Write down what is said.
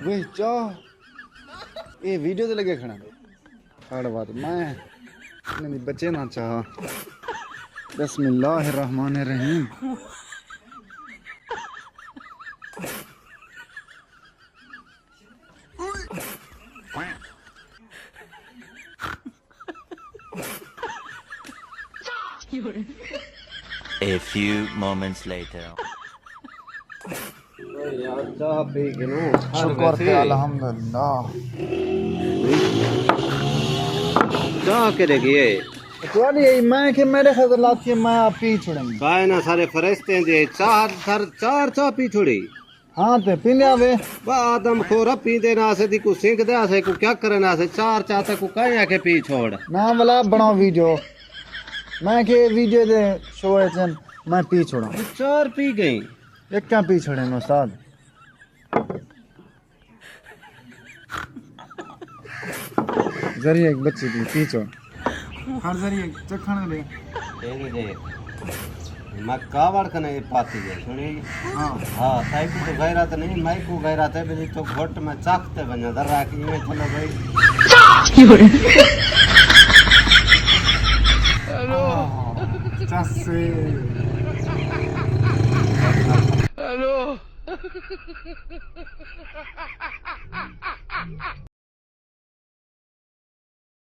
वही चाह ये वीडियो ते लगे खड़ा हर बात मैं नहीं बच्चे ना चाह बिस्मिल्लाहिर्रहमानिर्रहीम A few moments later. यार चाह पी के नो शुक्र के अल्हम्दुलिल्लाह चाह के देखिए तुम्हारी यही मैं कि मेरे खतर लाती है मैं आप पी छोड़ेंगे काय ना सारे फरिश्ते दे चार चाह पी छोड़ी हाँ ते पी लिया वे बा आदम खोरा पी देना से दी को सिंक दे से को क्या करना से चार चाहते को काहे आके पी छोड़ ना वाला बनाओ वीडियो मैं के वीडियो दे शो है मैं पी छोड़ा चार पी गई एक क्या पी छोड़े नो उस्ताद जरिए एक बच्चे की पी छोड़ हर जरिए चखण ले तेरी देख मैं कावड़ कने पाती है सुनी हाँ हां साई को तो गैरत नहीं मैं को गैरत है बली तो घोट में चाखते बना दर्रा की में चलो भाई चस्से हेलो